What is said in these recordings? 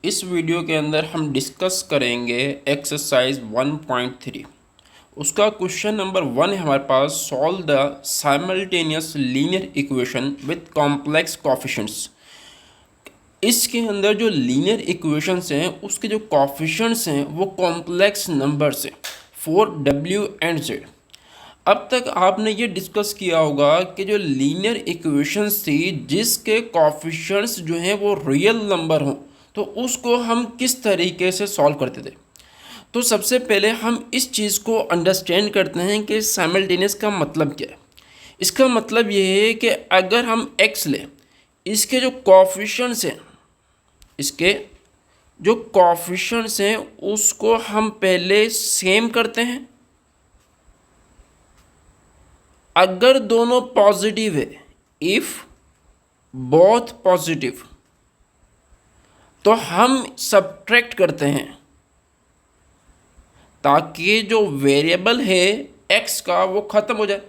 इस वीडियो के अंदर हम डिस्कस करेंगे एक्सरसाइज 1.3। उसका क्वेश्चन नंबर 1 है हमारे पास, solve the simultaneous linear equation with complex coefficients. इसके अंदर जो लीनियर इक्वेशंस हैं उसके जो कोफिशिएंट्स हैं वो कॉम्प्लेक्स नंबर्स हैं फॉर डब्ल्यू एंड जेड। अब तक आपने ये डिस्कस किया होगा कि जो लीनियर इक्वेशंस थी जिसके कोफिशिएंट्स जो हैं वो रियल नंबर हों तो उसको हम किस तरीके से सॉल्व करते थे। तो सबसे पहले हम इस चीज़ को अंडरस्टैंड करते हैं कि साइमल्टेनियस का मतलब क्या है। इसका मतलब ये है कि अगर हम x लें, इसके जो कोफिशिएंट्स हैं, इसके जो कोफिशिएंट्स हैं उसको हम पहले सेम करते हैं। अगर दोनों पॉजिटिव है, इफ़ बोथ पॉजिटिव, तो हम सब्ट्रैक्ट करते हैं ताकि जो वेरिएबल है x का वो ख़त्म हो जाए।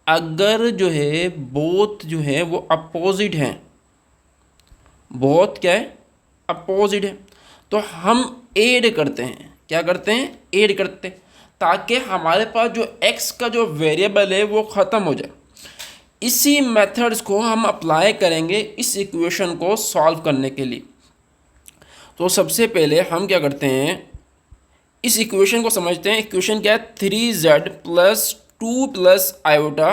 अगर जो है बोथ जो है वो अपोजिट हैं, बोथ क्या है, अपोजिट है, तो हम ऐड करते हैं। क्या करते हैं? ऐड करते हैं ताकि हमारे पास जो x का जो वेरिएबल है वो ख़त्म हो जाए। इसी मेथड्स को हम अप्लाई करेंगे इस इक्वेशन को सॉल्व करने के लिए। तो सबसे पहले हम क्या करते हैं, इस इक्वेशन को समझते हैं। इक्वेशन क्या है? 3z plus 2 plus iota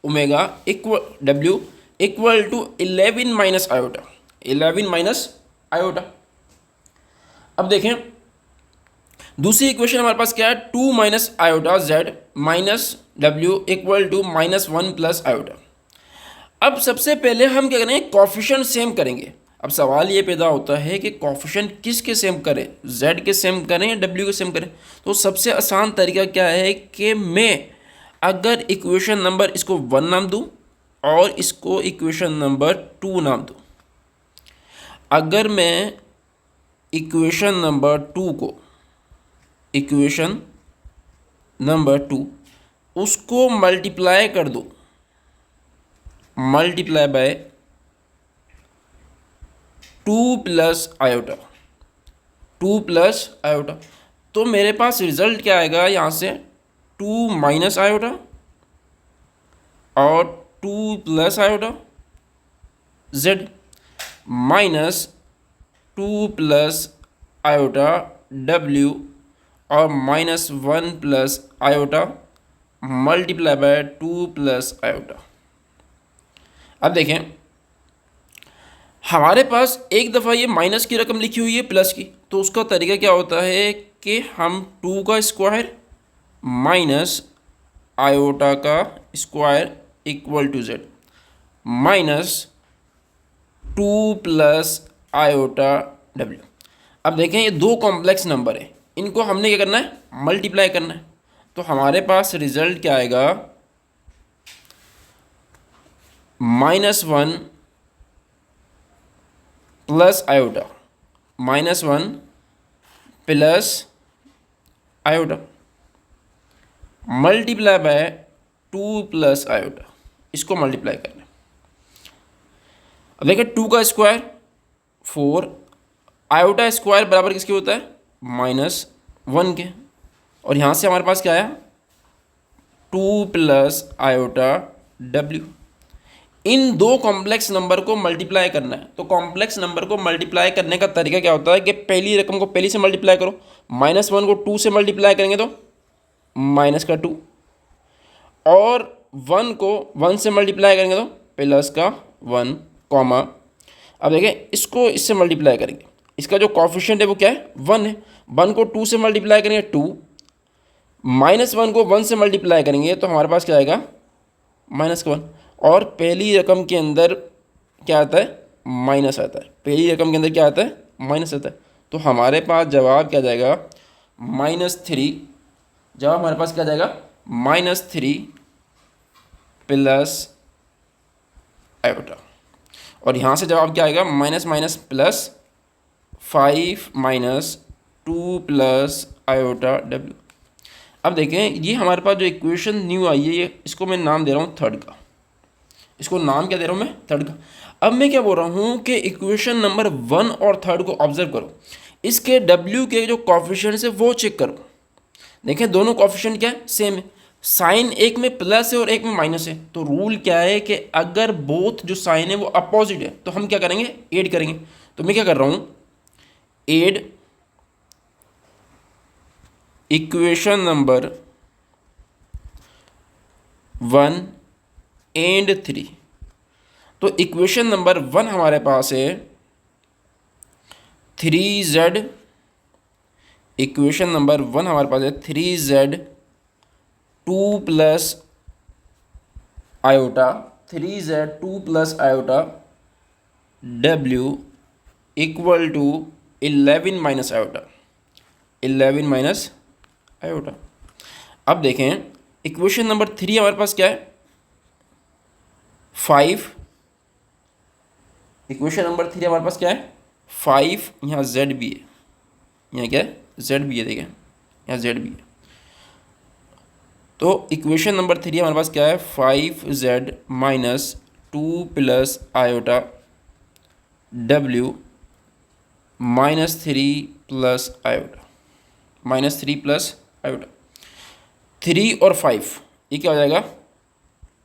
omega equal w equal to 11 minus iota, 11 minus iota. अब देखें दूसरी इक्वेशन हमारे पास क्या है? 2 minus iota z minus w equal to minus 1 plus iota. अब सबसे पहले हम क्या करेंगे, कोफिशिएंट सेम करेंगे। अब सवाल ये पैदा होता है कि कोफिशिएंट किसके सेम करें, z के सेम करें या w के सेम करें। तो सबसे आसान तरीका क्या है कि मैं अगर इक्वेशन नंबर इसको 1 नाम दूं और इसको इक्वेशन नंबर 2 नाम दूं। अगर मैं इक्वेशन नंबर 2 को, इक्वेशन नंबर 2 उसको मल्टीप्लाई कर दूं, multiply by 2 plus iota, 2 plus iota, तो मेरे पास रिजल्ट क्या आएगा यहाँ से? 2 माइनस आयोटा और 2 plus iota z minus 2 plus iota w और minus 1 plus iota multiply by 2 plus iota. अब देखें हमारे पास एक दफ़ा ये माइनस की रकम लिखी हुई है प्लस की, तो उसका तरीका क्या होता है कि हम 2 का स्क्वायर माइनस आयोटा का square equal to z minus 2 plus iota w। अब देखें ये दो कॉम्प्लेक्स नंबर है, इनको हमने क्या करना है? मल्टीप्लाई करना है। तो हमारे पास रिजल्ट क्या आएगा? -1 plus iota, -1 plus iota multiply by 2 plus iota, इसको मल्टीप्लाई करना है। अब देखिए 2 का स्क्वायर 4, आयोटा स्क्वायर बराबर किसके होता है? -1 के, और यहाँ से हमारे पास क्या आया? 2 प्लस आयोटा w। इन दो कॉम्प्लेक्स नंबर को मल्टीप्लाई करना है। तो कॉम्प्लेक्स नंबर को मल्टीप्लाई करने का तरीका क्या होता है कि पहली रकम को पहली से मल्टीप्लाई करो, -1 को 2 से मल्टीप्लाई करेंगे तो माइनस का 2, और 1 को 1 से मल्टीप्लाई करेंगे तो प्लस का 1 कॉमा। अब देखें इसको इससे मल्टीप्लाई करेंगे, इसका जो कोफिशिएंट है वो क्या है? 1 है। 1 को 2 से मल्टीप्लाई करेंगे 2, -1 को 1 से मल्टीप्लाई करेंगे तो हमारे पास क्या आएगा? माइनस का 1। और पहली रकम के अंदर क्या आता है? माइनस आता है। पहली रकम के अंदर क्या आता है? माइनस आता है। तो हमारे पास जवाब क्या जाएगा? -3। जवाब हमारे पास क्या जाएगा? -3 प्लस आयोटा। और यहाँ से जवाब क्या आएगा? Minus minus plus 5 minus 2 plus iota w। अब देखें ये हमारे पास जो इक्वेशन न्यू आई है, ये इसको मैं नाम दे रहा हूँ थर्ड का। इसको नाम क्या दे रहा हूँ मैं? थर्ड का। अब मैं क्या बोल रहा हूँ कि इक्वेशन नंबर 1 और 3 को ऑब्जर्व करो, इसके W के जो कॉफिशिएंट्स है वो चेक करो। देखें दोनों कॉफिशिएंट क्या है, सेम है। साइन एक में प्लस है और एक में माइनस है, तो रूल क्या है कि अगर बोथ जो साइन है वो अपोजिट है तो हम क्या करेंगे, ऐड करेंगे। तो मैं क्या कर रहा हूँ, ऐड इक्वेशन नंबर 1 एंड 3। तो इक्वेशन नंबर 1 हमारे पास है 3z, इक्वेशन नंबर 1 हमारे पास है 3z 2 plus iota, 3z 2 plus iota w equal to 11 minus iota, 11 minus iota. अब देखें इक्वेशन नंबर 3 हमारे पास क्या है, 5। इक्वेशन नंबर 3 हमारे पास क्या है, 5। यहाँ z भी है, यहाँ क्या है, z भी है, देखें यहाँ z भी है। तो इक्वेशन नंबर 3 हमारे पास क्या है, 5z minus 2 plus iota w minus 3 plus iota, minus 3 plus iota. 3 और 5 ये क्या हो जाएगा,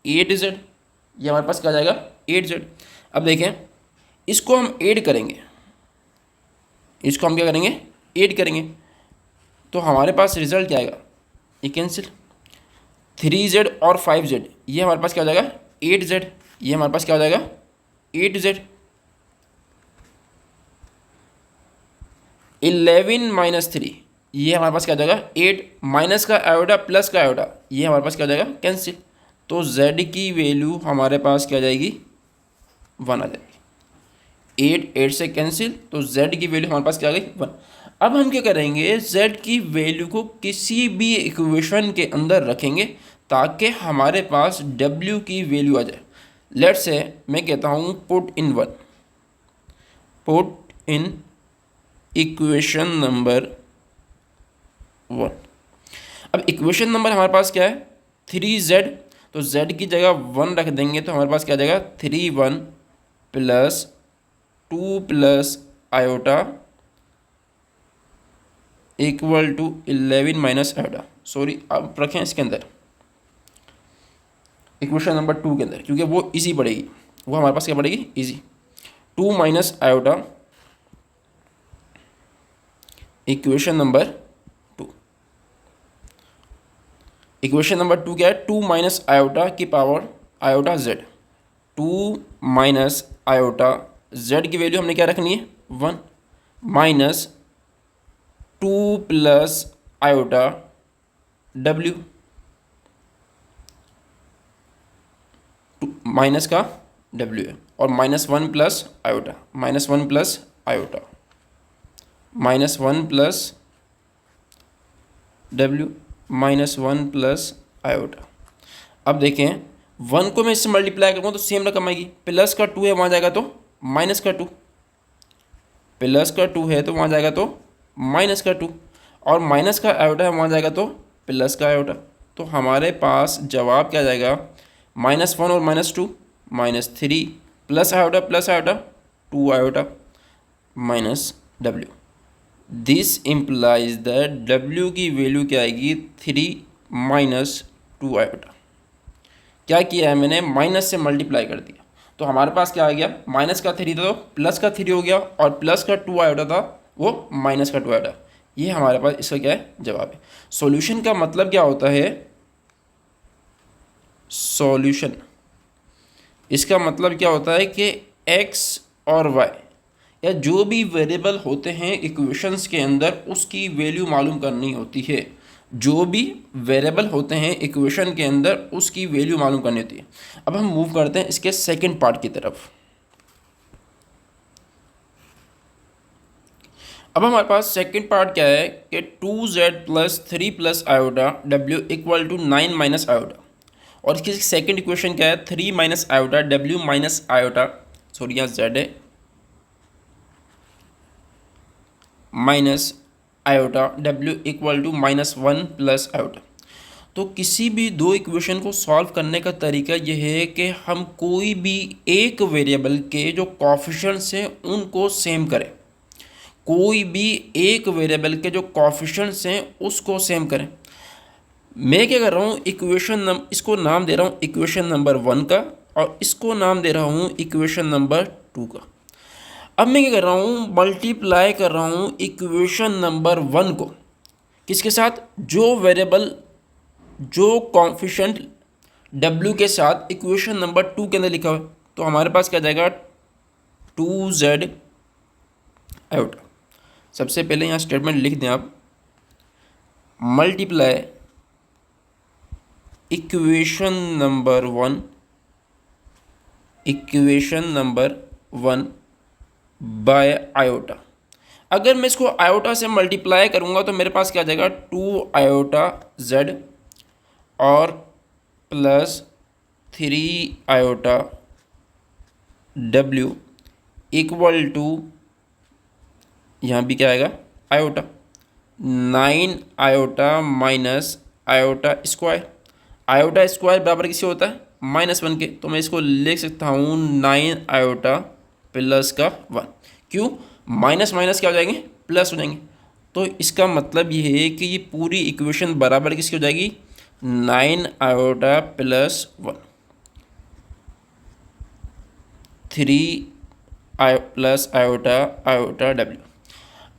8z। ये हमारे पास क्या आ जाएगा, 8z। अब देखें इसको हम ऐड करेंगे, इसको हम क्या करेंगे, ऐड करेंगे, तो हमारे पास रिजल्ट क्या आएगा, ये कैंसिल। 3z और 5z ये हमारे पास क्या हो जाएगा, 8z। ये हमारे पास क्या हो जाएगा, 8z। 11 माइनस 3 ये हमारे पास क्या हो जाएगा, 8। माइनस का आयोटा प्लस का आयोटा ये हमारे पास क्या हो जाएगा, कैंसिल। तो z की वैल्यू हमारे पास क्या आ जाएगी, 1 आ जाएगी। 8 8 से कैंसिल, तो z की वैल्यू हमारे पास क्या आ गई, 1। अब हम क्या करेंगे, z की वैल्यू को किसी भी इक्वेशन के अंदर रखेंगे ताकि हमारे पास w की वैल्यू आ जाए। लेट्स से मैं कहता हूँ put in 1, put in equation number 1। अब इक्वेशन नंबर हमारे पास क्या है, 3z, तो z की जगह 1 रख देंगे तो हमारे पास क्या आ जाएगा, 3 plus 2 plus iota equal to 11 minus iota. Sorry अब रखें इसके अंदर, इक्वेशन नंबर 2 के अंदर, क्योंकि वो इजी पड़ेगी, वो हमारे पास क्या पड़ेगी, easy. 2 minus iota equation number 2। Equation number 2 क्या है, 2 माइनस आयोटा की power iota z। 2 minus iota z की वैल्यू हमने क्या रखनी है, 1 minus 2 plus iota w, minus का w है, और minus 1 plus iota, minus 1 plus iota, minus 1 plus w minus 1 plus iota. अब देखें 1 को मैं इससे मल्टीप्लाई करूँगा तो सेम रकम आएगी, प्लस का 2 है वहाँ जाएगा तो माइनस का 2, प्लस का 2 है तो वहाँ जाएगा तो माइनस का 2, और माइनस का आयोटा है वहाँ जाएगा तो प्लस का आयोटा। तो हमारे पास जवाब क्या जाएगा, -1 और -2 -3 plus iota 2 iota minus w। This implies that w की वैल्यू क्या आएगी, 3 माइनस 2 आयोटा। क्या किया है मैंने, माइनस से मल्टीप्लाई कर दिया, तो हमारे पास क्या आ गया, माइनस का 3 था तो प्लस का 3 हो गया, और प्लस का 2 आयोटा था वो माइनस का 2 आयोटा। ये हमारे पास इसका क्या है, जवाब है। सॉल्यूशन का मतलब क्या होता है, सॉल्यूशन इसका मतलब क्या होता है कि x और y या जो भी वेरिएबल होते हैं इक्वेशंस के अंदर उसकी वैल्यू मालूम करनी होती है। जो भी वेरिएबल होते हैं इक्वेशन के अंदर उसकी वैल्यू मालूम करनी होती है। अब हम मूव करते हैं इसके सेकंड पार्ट की तरफ। अब हमारे पास सेकंड पार्ट क्या है कि 2z plus 3 plus iota w equal to 9 minus iota, और इसकी सेकंड इक्वेशन क्या है, 3 minus iota w minus iota, sorry यहाँ z है, minus iota w equal to -1 plus iota. तो किसी भी दो इक्वेशन को सॉल्व करने का तरीका यह है कि हम कोई भी एक वेरिएबल के जो कॉफिशिएंट्स हैं उनको सेम करें, कोई भी एक वेरिएबल के जो कॉफिशिएंट्स हैं उसको सेम करें। मैं क्या कर रहा हूँ, इसको नाम दे रहा हूँ इक्वेशन नंबर 1 का, और इसको नाम दे रहा हूँ इक्वेशन नंबर 2 का। अब मैं क्या कर रहा हूँ, मल्टीप्लाई कर रहा हूँ इक्वेशन नंबर 1 को किसके साथ, जो वेरिएबल जो कॉफिशिएंट w के साथ इक्वेशन नंबर 2 के अंदर लिखा हुआ है। तो हमारे पास क्या जाएगा 2z आयोटा। सबसे पहले यहाँ स्टेटमेंट लिख दें आप, multiply equation number 1 by iota. अगर मैं इसको आयोटा से मल्टीप्लाई करूँगा तो मेरे पास क्या जाएगा 2 आयोटा z और plus 3 iota w equal to, यहाँ भी क्या आएगा iota, 9 iota minus iota square. Iota square बराबर किसी होता है -1 के, तो मैं इसको लिख सकता हूँ 9 आयोटा प्लस का 1। क्यों, माइनस माइनस क्या हो जाएंगे, प्लस हो जाएंगे। तो इसका मतलब ये है कि ये पूरी इक्वेशन बराबर किसकी हो जाएगी 9 iota plus 1, 3 plus iota w।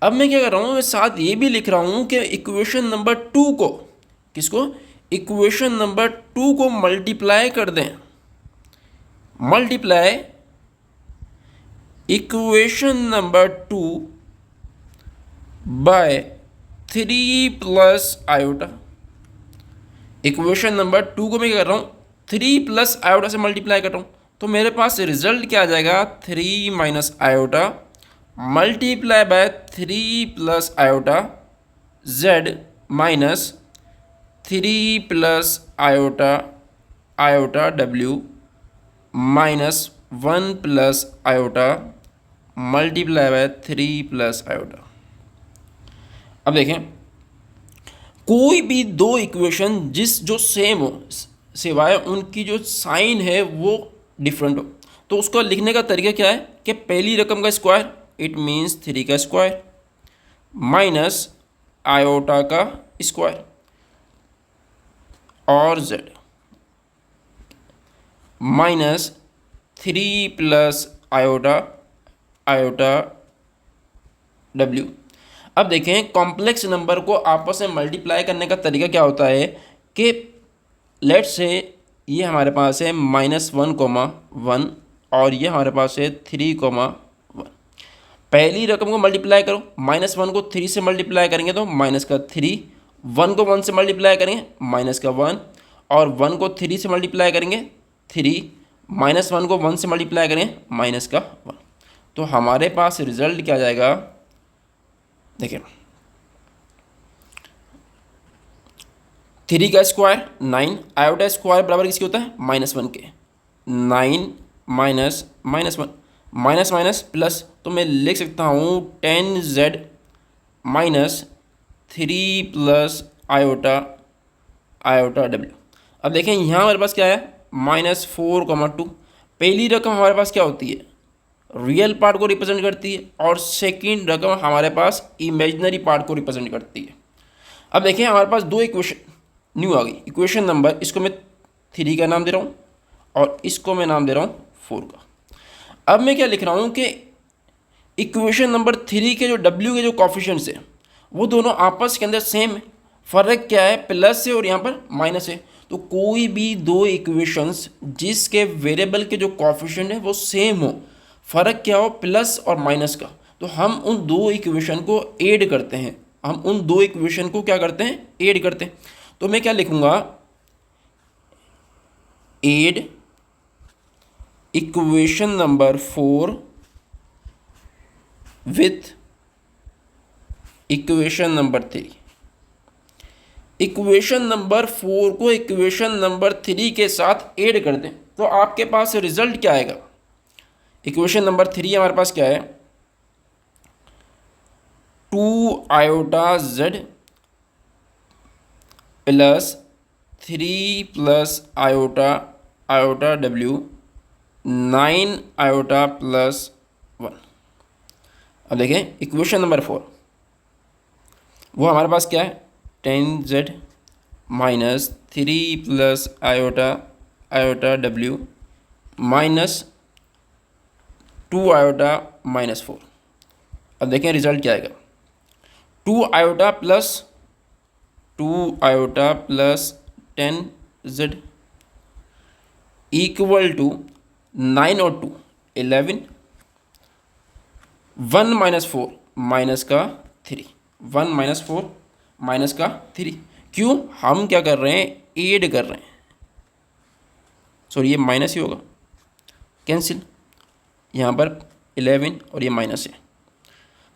अब मैं क्या कर रहा हूँ, मैं साथ ये भी लिख रहा हूँ कि इक्वेशन नंबर 2 को, किसको, इक्वेशन नंबर 2 को मल्टीप्लाई कर दें, multiply equation number 2 by 3 plus iota. Equation number 2 को मैं क्या कर रहा हूँ 3 प्लस आयोटा से मल्टीप्लाई कर रहा हूँ, तो मेरे पास रिजल्ट क्या आ जाएगा 3 minus iota multiply by 3 plus iota z minus 3 plus iota w minus 1 plus iota multiply by 3 plus iota. अब देखें, कोई भी दो इक्वेशन जो सेम हो, सिवाय उनकी जो साइन है वो डिफरेंट हो, तो उसको लिखने का तरीका क्या है कि पहली रकम का स्क्वायर, इट मीन्स 3 का स्क्वायर माइनस आयोटा का स्क्वायर और z minus 3 plus iota w। अब देखें, कॉम्प्लेक्स नंबर को आपस में मल्टीप्लाई करने का तरीका क्या होता है कि लेट्स से ये हमारे पास है -1, और ये हमारे पास है 3, 1। पहली रकम को मल्टीप्लाई करो, -1 को 3 से मल्टीप्लाई करेंगे तो माइनस का 3, 1 को 1 से मल्टीप्लाई करेंगे माइनस का 1, और 1 को 3 से मल्टीप्लाई करेंगे 3, -1 को 1 से मल्टीप्लाई करेंगे माइनस का 1। तो हमारे पास रिजल्ट क्या जाएगा, देखिए 3 का स्क्वायर 9, आयोटा स्क्वायर बराबर किसके होता है -1 के, 9 माइनस -1 माइनस माइनस प्लस, तो मैं लिख सकता हूँ 10z minus 3 plus iota w। अब देखें यहाँ हमारे पास क्या है -4, 2। पहली रकम हमारे पास क्या होती है, रियल पार्ट को रिप्रेजेंट करती है, और सेकंड रकम हमारे पास इमेजिनरी पार्ट को रिप्रेजेंट करती है। अब देखें हमारे पास दो इक्वेशन न्यू आ गई। इक्वेशन नंबर, इसको मैं 3 का नाम दे रहा हूँ और इसको मैं नाम दे रहा हूँ 4 का। अब मैं क्या लिख रहा हूँ कि इक्वेशन नंबर 3 के जो w के जो कॉफिशिएंट्स है वो दोनों आपस के अंदर सेम है, फ़र्क क्या है प्लस है और यहाँ पर माइनस है। तो कोई भी दो इक्वेशंस जिसके वेरिएबल के जो कॉफिशिएंट है वो सेम हो, फ़र्क क्या हो प्लस और माइनस का, तो हम उन दो इक्वेशन को ऐड करते हैं, हम उन दो इक्वेशन को क्या करते हैं ऐड करते हैं। तो मैं क्या लिखूँगा, add equation number 4 with equation number 3। Equation number 4 को इक्वेशन नंबर 3 के साथ ऐड कर दें तो आपके पास रिजल्ट क्या आएगा। इक्वेशन नंबर 3 हमारे पास क्या है 2 iota z plus 3 plus iota iota W 9 iota plus 1। अब देखें इक्वेशन नंबर 4, वो हमारे पास क्या है, 10z minus 3 plus iota iota W minus 2 iota minus 4। अब देखें रिजल्ट क्या आएगा, 2 iota plus 10z equal to 9 और 2 11, 1 माइनस 4 माइनस का 3, 1 माइनस 4 माइनस का 3। क्यों, हम क्या कर रहे हैं, ऐड कर रहे हैं, सॉरी ये माइनस ही होगा, कैंसिल, यहाँ पर 11 और ये माइनस है,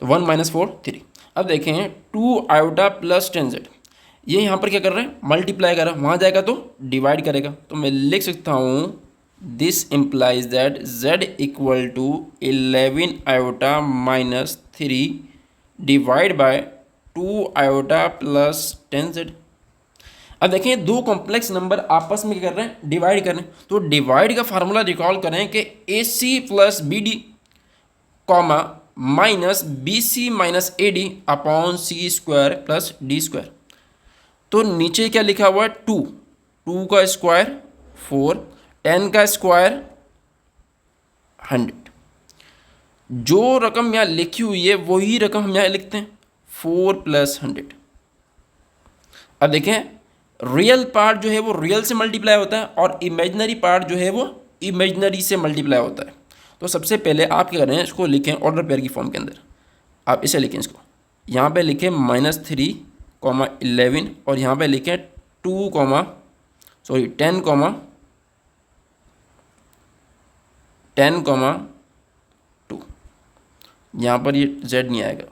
तो 1 माइनस 4 3। अब देखें 2 आयोटा प्लस 10z, ये यहाँ पर क्या कर रहे हैं, मल्टीप्लाई कर रहा है, वहाँ जाएगा तो डिवाइड करेगा, तो मैं लिख सकता हूँ this implies that z equal to 11 iota minus 3 divide by 2 iota plus 10z। अब देखें दो कॉम्प्लेक्स नंबर आपस में क्या कर रहे हैं, डिवाइड कर रहे हैं, तो डिवाइड का फार्मूला रिकॉल करें कि AC plus BD comma minus BC minus AD upon C square plus D square. तो नीचे क्या लिखा हुआ है, 2 का स्क्वायर 4, 10 का स्क्वायर 100। जो रकम यहाँ लिखी हुई है वही रकम हम यहाँ लिखते हैं, 4 प्लस 100। अब देखें रियल पार्ट जो है वो रियल से मल्टीप्लाई होता है और इमेजिनरी पार्ट जो है वो इमेजिनरी से मल्टीप्लाई होता है। तो सबसे पहले आप क्या करें, इसको लिखें ऑर्डर पेयर की फॉर्म के अंदर, आप इसे लिखें, इसको यहाँ पे लिखें -3, 11 और यहाँ पे लिखें 10, 2। यहाँ पर ये z नहीं आएगा,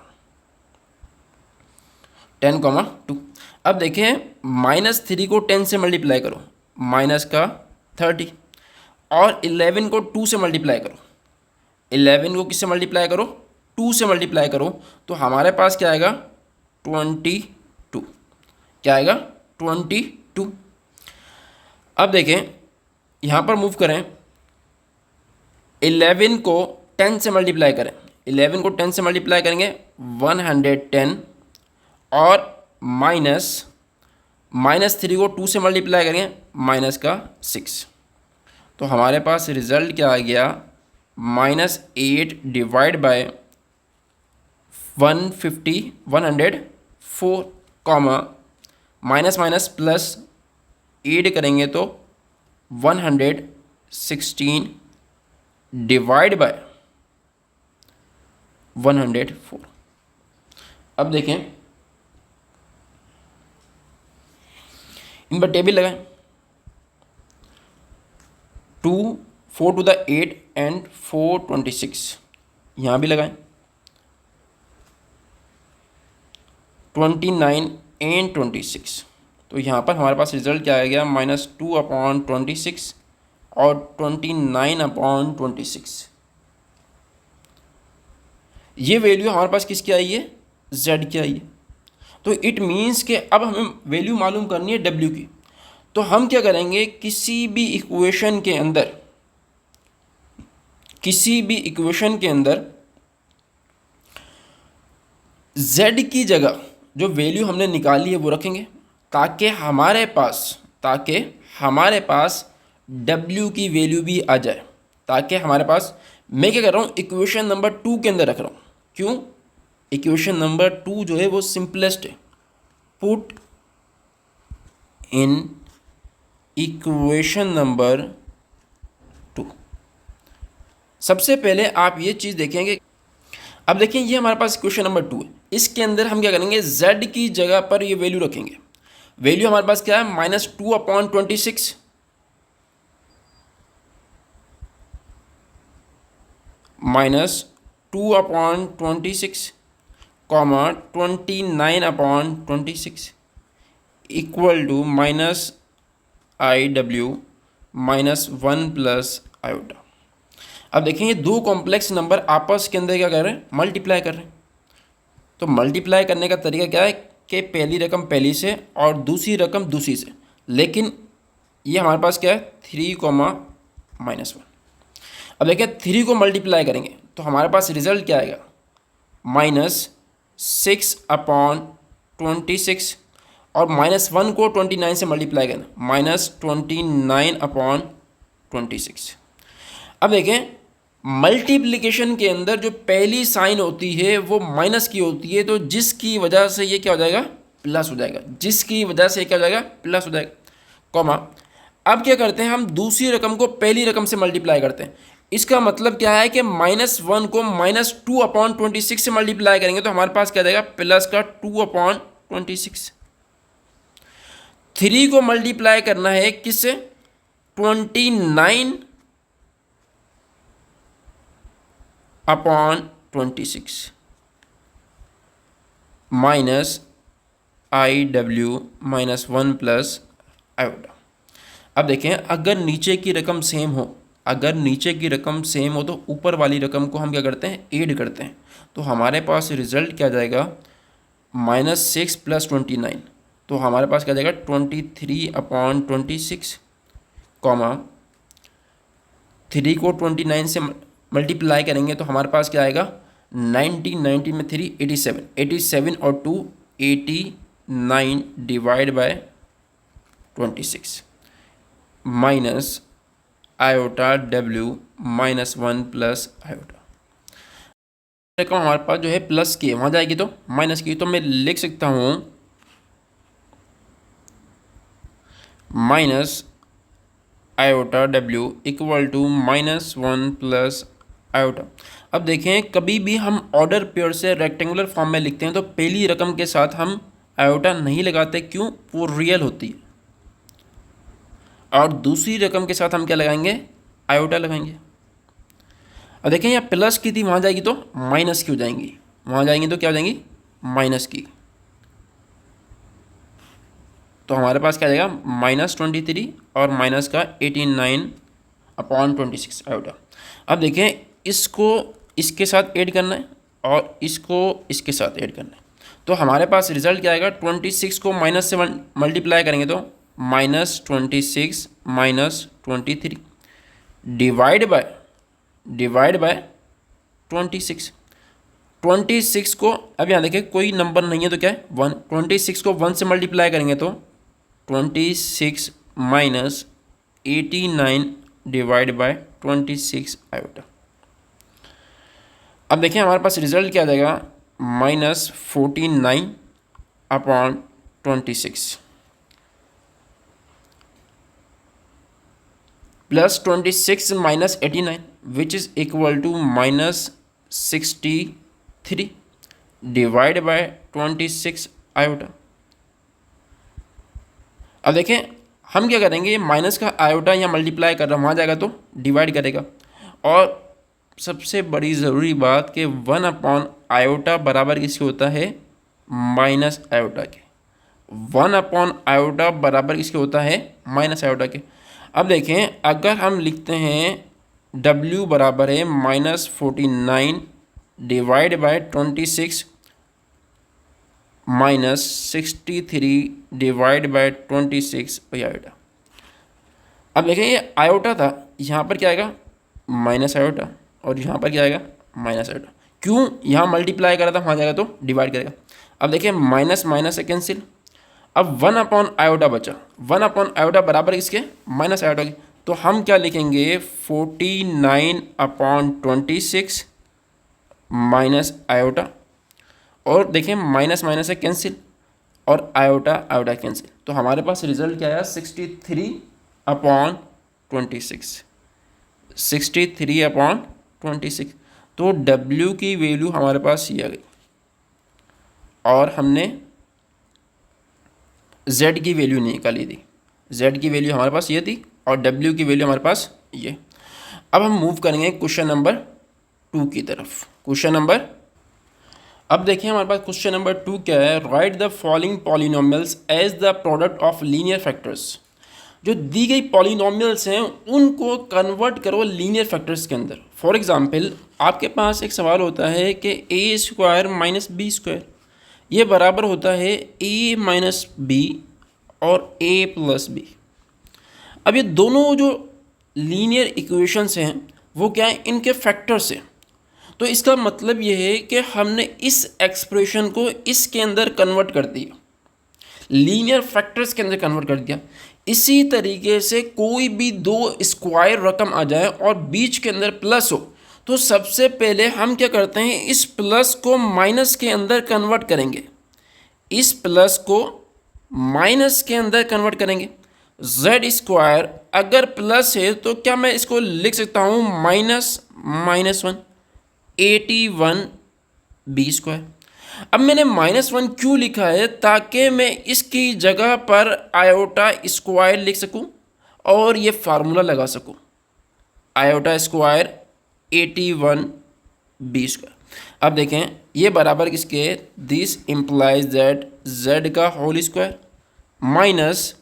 10, 2। अब देखें -3 को 10 से मल्टीप्लाई करो, माइनस का 30, और 11 को 2 से मल्टीप्लाई करो, 11 को किससे मल्टीप्लाई करो, 2 से मल्टीप्लाई करो, तो हमारे पास क्या आएगा, 22। क्या आएगा, 22। अब देखें यहाँ पर मूव करें, 11 को 10 से मल्टीप्लाई करें, 11 को 10 से मल्टीप्लाई करेंगे 110, और -3 को 2 से मल्टीप्लाई करेंगे माइनस का 6। तो हमारे पास रिजल्ट क्या आ गया, -8 divide by 104 comma minus minus plus add करेंगे तो 116 डिवाइड बाय 104। अब देखें इन पर टेबल लगाएं, 2 4 to the 8 एंड 4 26, यहाँ भी लगाएं, 29 एंड 26। तो यहाँ पर हमारे पास रिजल्ट क्या आ गया, -2/26 और 29/26। ये वैल्यू हमारे पास किसकी आई है, z की आई है। तो इट मीन्स कि अब हमें वैल्यू मालूम करनी है w की। तो हम क्या करेंगे, किसी भी इक्वेशन के अंदर z की जगह जो वैल्यू हमने निकाली है वो रखेंगे, ताकि हमारे पास w की वैल्यू भी आ जाए, ताकि हमारे पास, मैं क्या कर रहा हूँ, इक्वेशन नंबर 2 के अंदर रख रहा हूँ। क्यों, इक्वेशन नंबर 2 जो है वो सिंपलेस्ट है, पुट इन इक्वेशन नंबर 2। सबसे पहले आप ये चीज़ देखेंगे, अब देखें ये हमारे पास इक्वेशन नंबर 2 है, इसके अंदर हम क्या करेंगे, z की जगह पर ये वैल्यू रखेंगे। वैल्यू हमारे पास क्या है, -2/26 -2/26 comma 29/26 equal to -IW -1 plus iota. अब देखें ये दो कॉम्प्लेक्स नंबर आपस के अंदर क्या कर रहे हैं, मल्टीप्लाई कर रहे हैं। तो मल्टीप्लाई करने का तरीका क्या है कि पहली रकम पहली से और दूसरी रकम दूसरी से, लेकिन ये हमारे पास क्या है 3, -1। अब देखिए 3 को मल्टीप्लाई करेंगे तो हमारे पास रिजल्ट क्या आएगा, -6/26, और -1 को 29 से मल्टीप्लाई करना, -29/26। अब देखें मल्टीप्लिकेशन के अंदर जो पहली साइन होती है वो माइनस की होती है, तो जिसकी वजह से ये क्या हो जाएगा, प्लस हो जाएगा, जिसकी वजह से क्या हो जाएगा, प्लस हो जाएगा, कॉमा। अब क्या करते हैं, हम दूसरी रकम को पहली रकम से मल्टीप्लाई करते हैं। इसका मतलब क्या है कि -1 को -2/26 से मल्टीप्लाई करेंगे तो हमारे पास क्या आ जाएगा, प्लस का 2/26। 3 को मल्टीप्लाई करना है किससे, 29/26 -IW -1 प्लस आयोटा। अब देखें अगर नीचे की रकम सेम हो, अगर नीचे की रकम सेम हो तो ऊपर वाली रकम को हम क्या करते हैं, ऐड करते हैं। तो हमारे पास रिजल्ट क्या जाएगा, -6 + 29, तो हमारे पास क्या जाएगा 23/26, कॉमा 3 को 29 से मल्टीप्लाई करेंगे तो हमारे पास क्या आएगा, 90 में 3 87, 87 और 2 89 /26 minus iota W -1 plus iota. रकम हमारे पास जो है प्लस की है, वहाँ जाएगी तो माइनस की, तो मैं लिख सकता हूँ minus iota W equal to -1 plus iota. अब देखें कभी भी हम ऑर्डर पेयर से रेक्टेंगुलर फॉर्म में लिखते हैं तो पहली रकम के साथ हम आयोटा नहीं लगाते, क्यों, वो रियल होती है, और दूसरी रकम के साथ हम क्या लगाएंगे, आयोटा लगाएंगे। अब देखें यहाँ प्लस की थी, वहाँ जाएगी तो माइनस की हो जाएंगी, वहाँ जाएंगी तो क्या हो जाएंगी, माइनस की। तो हमारे पास क्या जाएगा, -23 और माइनस का 89/26 आयोटा। अब देखें इसको इसके साथ ऐड करना है और इसको इसके साथ ऐड करना है, तो हमारे पास रिजल्ट क्या आएगा, 26 को माइनस से मल्टीप्लाई करेंगे तो -26 -23 डिवाइड बाय 26। 26 को अब यहाँ देखिए कोई नंबर नहीं है तो क्या है 1, 26 को 1 से मल्टीप्लाई करेंगे तो 26 - 89 /26 आयोटा। अब देखिए हमारे पास रिजल्ट क्या आ जाएगा, -49/26 plus 26 - 89 which is equal to -63 divide by 26 iota. अब देखें हम क्या करेंगे, माइनस का आयोटा यहाँ मल्टीप्लाई कर रहा हूँ, वहाँ जाएगा तो डिवाइड करेगा, और सबसे बड़ी ज़रूरी बात कि 1 आयोटा बराबर किसके होता है, माइनस आयोटा के। 1 आयोटा बराबर किसके होता है, माइनस आयोटा के। अब देखें अगर हम लिखते हैं W बराबर है -49 divide by 26 -63 divide by 26 iota. अब देखें ये आयोटा था, यहाँ पर क्या आएगा, माइनस आयोटा, और यहाँ पर क्या आएगा, माइनस आयोटा। क्यों, यहाँ मल्टीप्लाई करा था, वहाँ जाएगा तो डिवाइड करेगा। अब देखिए माइनस माइनस से कैंसिल, अब 1 आयोटा बचा, 1 आयोटा बराबर इसके माइनस आयोटा के, तो हम क्या लिखेंगे 49/26 माइनस आयोटा, और देखें माइनस माइनस से कैंसिल और आयोटा आयोटा कैंसिल, तो हमारे पास रिजल्ट क्या आया 63/26, 63/26। तो W की वैल्यू हमारे पास ये आ गई, और हमने Z की वैल्यू निकाली थी, Z की वैल्यू हमारे पास ये थी और W की वैल्यू हमारे पास ये। अब हम मूव करेंगे क्वेश्चन नंबर 2 की तरफ। क्वेश्चन नंबर, अब देखिए हमारे पास क्वेश्चन नंबर 2 क्या है, write the following polynomials as the product of linear factors. जो दी गई पॉलिनोमियल्स हैं उनको कन्वर्ट करो लीनियर फैक्टर्स के अंदर। फॉर एग्जांपल आपके पास एक सवाल होता है कि a² - b² ये बराबर होता है a - b और ए प्लस बी। अब ये दोनों जो लीनियर इक्वेशंस हैं वो क्या है, इनके फैक्टर्स हैं। तो इसका मतलब ये है कि हमने इस एक्सप्रेशन को इसके अंदर कन्वर्ट कर दिया, लीनियर फैक्टर्स के अंदर कन्वर्ट कर दिया। इसी तरीके से कोई भी दो स्क्वायर रकम आ जाए और बीच के अंदर प्लस हो, तो सबसे पहले हम क्या करते हैं, इस प्लस को माइनस के अंदर कन्वर्ट करेंगे। इस प्लस को माइनस के अंदर कन्वर्ट करेंगे। जेड स्क्वायर अगर प्लस है तो क्या मैं इसको लिख सकता हूँ -1 81 बी स्क्वायर। अब मैंने -1 क्यों लिखा है, ताकि मैं इसकी जगह पर आयोटा स्क्वायर लिख सकूं और ये फार्मूला लगा सकूं, आयोटा स्क्वायर 81 बी स्क्वायर। अब देखें ये बराबर किसके, दिस इम्प्लाइज दैट जेड का whole square minus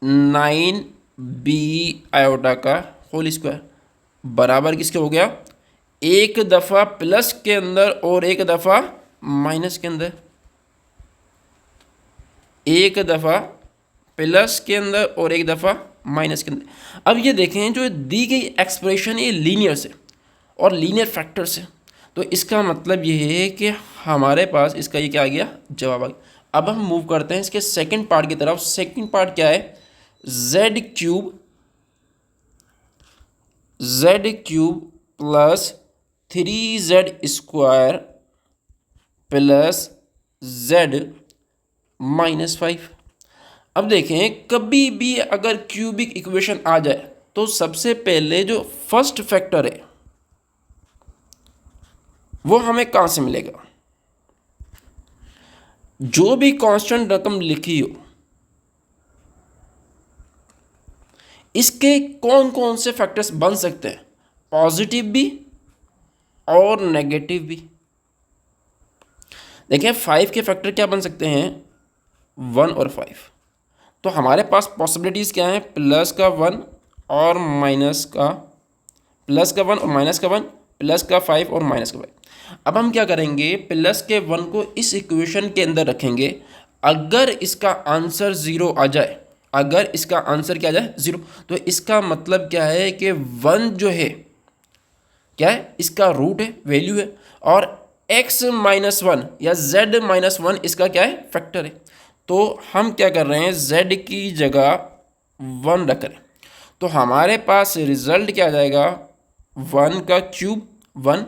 9 b iota का होल स्क्वायर बराबर किसके हो गया, एक दफ़ा प्लस के अंदर और एक दफ़ा माइनस के अंदर, एक दफ़ा प्लस के अंदर और एक दफ़ा माइनस के अंदर। अब ये देखें जो दी गई एक्सप्रेशन ये लीनियर से और लीनियर फैक्टर से, तो इसका मतलब ये है कि हमारे पास इसका ये क्या आ गया, जवाब आ गया। अब हम मूव करते हैं इसके सेकंड पार्ट की तरफ। सेकंड पार्ट क्या है, Z cube plus 3z square plus z -5। अब देखें कभी भी अगर क्यूबिक इक्वेशन आ जाए तो सबसे पहले जो फर्स्ट फैक्टर है वो हमें कहाँ से मिलेगा, जो भी कांस्टेंट रकम लिखी हो इसके कौन कौन से फैक्टर्स बन सकते हैं, पॉजिटिव भी और नेगेटिव भी। देखिए 5 के फैक्टर क्या बन सकते हैं, 1 और 5। तो हमारे पास पॉसिबिलिटीज़ क्या हैं, प्लस का 1 और माइनस का, प्लस का 1 और माइनस का 1, प्लस का 5 और माइनस का 5। अब हम क्या करेंगे, प्लस के 1 को इस इक्वेशन के अंदर रखेंगे। अगर इसका आंसर 0 आ जाए, अगर इसका आंसर क्या आ जाए 0, तो इसका मतलब क्या है कि 1 जो है क्या है, इसका रूट है, वैल्यू है, और x -1 या z -1 इसका क्या है, फैक्टर है। तो हम क्या कर रहे हैं, z की जगह 1 रख रहे हैं। तो हमारे पास रिजल्ट क्या आ जाएगा, 1 का क्यूब 1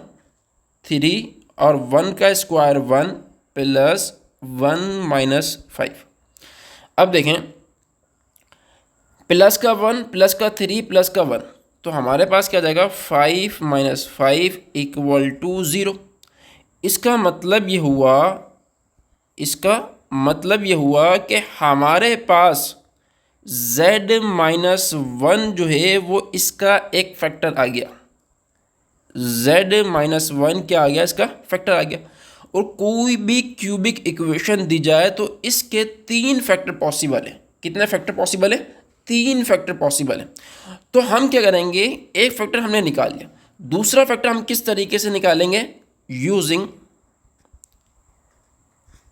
3 और 1 का स्क्वायर 1 प्लस 1 -5। अब देखें प्लस का 1 प्लस का 3 प्लस का 1, तो हमारे पास क्या जाएगा, 5 - 5 = 0। इसका मतलब ये हुआ कि हमारे पास z -1 जो है वो इसका एक फैक्टर आ गया, z -1 क्या आ गया, इसका फैक्टर आ गया। और कोई भी क्यूबिक इक्वेशन दी जाए तो इसके 3 फैक्टर पॉसिबल है। कितने फैक्टर पॉसिबल है, 3 फैक्टर पॉसिबल है। तो हम क्या करेंगे, एक फैक्टर हमने निकाल लिया, दूसरा फैक्टर हम किस तरीके से निकालेंगे, यूजिंग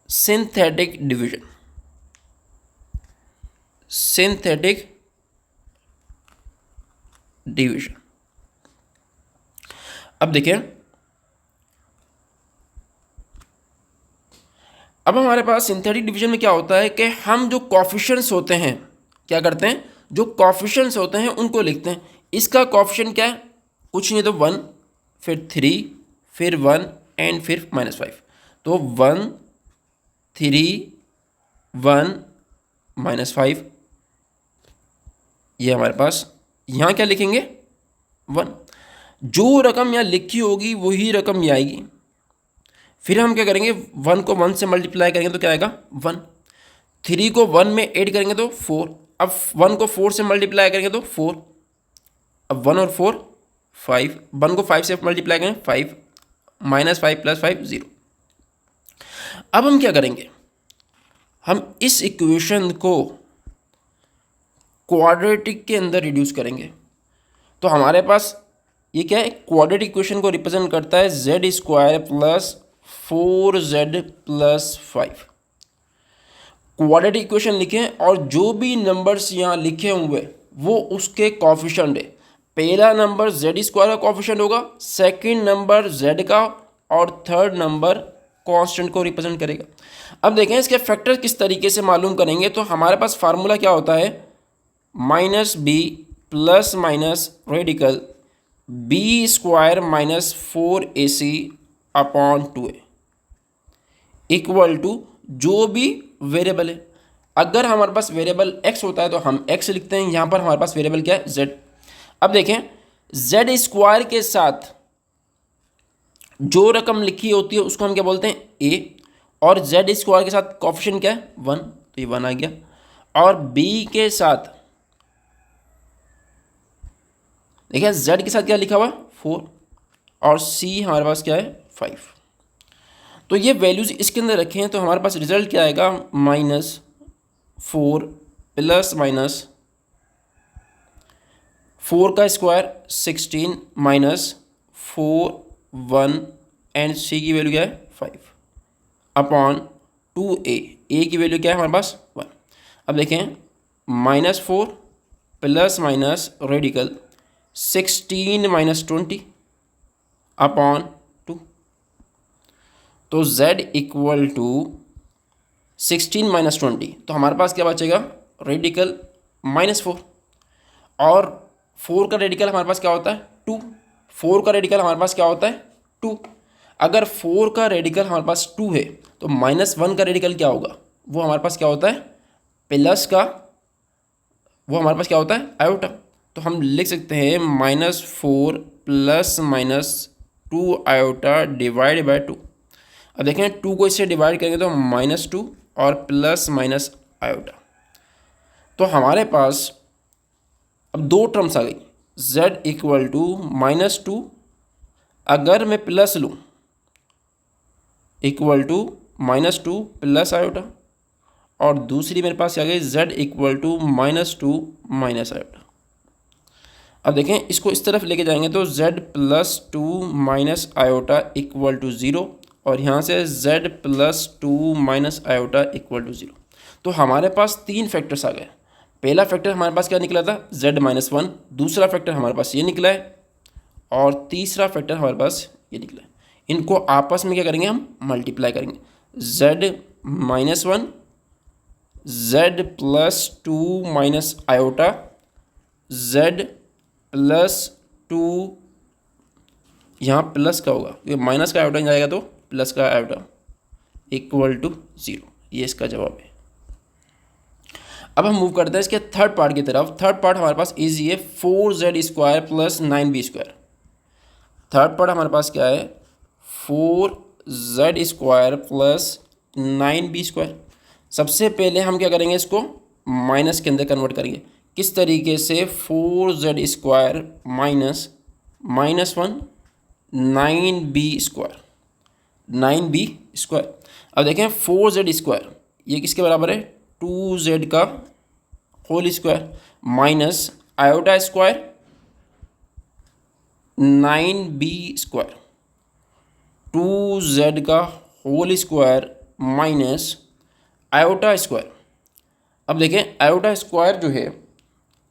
सिंथेटिक डिवीजन। अब देखिए, अब हमारे पास सिंथेटिक डिवीजन में क्या होता है कि हम जो कॉफिशिएंट्स होते हैं क्या करते हैं, जो कॉफिशिएंट्स होते हैं उनको लिखते हैं। इसका कॉफिशिएंट क्या है, कुछ नहीं तो 1 फिर 3 फिर 1 एंड फिर -5। तो 1 3 1 -5, ये हमारे पास, यहाँ क्या लिखेंगे 1। जो रकम यहाँ लिखी होगी वही रकम ये आएगी। फिर हम क्या करेंगे, 1 को 1 से मल्टीप्लाई करेंगे तो क्या आएगा 1, 3 को 1 में ऐड करेंगे तो 4, अब 1 को 4 से मल्टीप्लाई करेंगे तो 4, अब 1 और 4 5, 1 को 5 से मल्टीप्लाई करेंगे 5, -5 + 5 0। अब हम क्या करेंगे, हम इस इक्वेशन को क्वाड्रेटिक के अंदर रिड्यूस करेंगे। तो हमारे पास ये क्या है, क्वाड्रेटिक इक्वेशन को रिप्रेजेंट करता है z² + 4z + 5। क्वाड्रेटिक इक्वेशन लिखें और जो भी नंबर्स यहाँ लिखे हुए वो उसके कॉफिशेंट है। पहला नंबर जेड स्क्वायर का कॉफिशेंट होगा, सेकंड नंबर जेड का, और थर्ड नंबर कांस्टेंट को रिप्रेजेंट करेगा। अब देखें इसके फैक्टर किस तरीके से मालूम करेंगे। तो हमारे पास फार्मूला क्या होता है, minus b plus minus radical b square minus 4ac upon 2a equal to जो भी वेरिएबल है। अगर हमारे पास वेरिएबल x होता है तो हम x लिखते हैं, यहाँ पर हमारे पास वेरिएबल क्या है, z। अब देखें z स्क्वायर के साथ जो रकम लिखी होती है उसको हम क्या बोलते हैं, a, और z स्क्वायर के साथ कोफिशिएंट क्या है, 1, तो ये 1 आ गया। और b के साथ देखिए z के साथ क्या लिखा हुआ है, 4, और c हमारे पास क्या है, 5। तो ये वैल्यूज इसके अंदर रखे हैं तो हमारे पास रिजल्ट क्या आएगा, -4 प्लस माइनस 4 का स्क्वायर 16 माइनस 4 1 एंड c की वैल्यू क्या है, 5 अपॉन 2a, a की वैल्यू क्या है हमारे पास, 1। अब देखें -4 plus minus radical 16 minus 20 upon 2, तो z इक्वल टू 16 माइनस 20, तो हमारे पास क्या बचेगा, रेडिकल -4, और 4 का रेडिकल हमारे पास क्या होता है, 2। 4 का रेडिकल हमारे पास क्या होता है, 2। अगर 4 का रेडिकल हमारे पास 2 है तो -1 का रेडिकल क्या होगा, वो हमारे पास क्या होता है, प्लस का, वो हमारे पास क्या होता है, आयोटा। तो हम लिख सकते हैं -4 plus minus 2 iota divide by 2। अब देखें 2 को इससे डिवाइड करेंगे तो -2 और प्लस माइनस आयोटा। तो हमारे पास अब दो टर्म्स आ गई, z इक्वल टू -2, अगर मैं प्लस लूँ इक्वल टू -2 प्लस आयोटा, और दूसरी मेरे पास क्या गई, z equal to -2 minus iota. अब देखें इसको इस तरफ लेके जाएंगे तो z plus 2 minus iota equal to 0, और यहाँ से z plus 2 minus iota equal to 0। तो हमारे पास 3 फैक्टर्स आ गए। पहला फैक्टर हमारे पास क्या निकला था, z-1, दूसरा फैक्टर हमारे पास ये निकला है, और तीसरा फैक्टर हमारे पास ये निकला है। इनको आपस में क्या करेंगे, हम मल्टीप्लाई करेंगे, z-1 z plus 2 minus iota z plus 2, यहाँ प्लस का होगा क्योंकि माइनस का आयोटा जाएगा तो प्लस का आयोटा इक्वल टू 0। ये इसका जवाब है। अब हम मूव करते हैं इसके थर्ड पार्ट की तरफ। थर्ड पार्ट हमारे पास इजी है, 4z square plus 9b square. Third part हमारे पास क्या है, 4z square plus 9b square. सबसे पहले हम क्या करेंगे, इसको माइनस के अंदर कन्वर्ट करेंगे। किस तरीके से, 4z square minus -1 9b square, 9b square. अब देखें 4z स्क्वायर ये किसके बराबर है, 2z का whole square minus iota square 9b square, 2z का whole square minus iota square. अब देखें आयोटा स्क्वायर जो है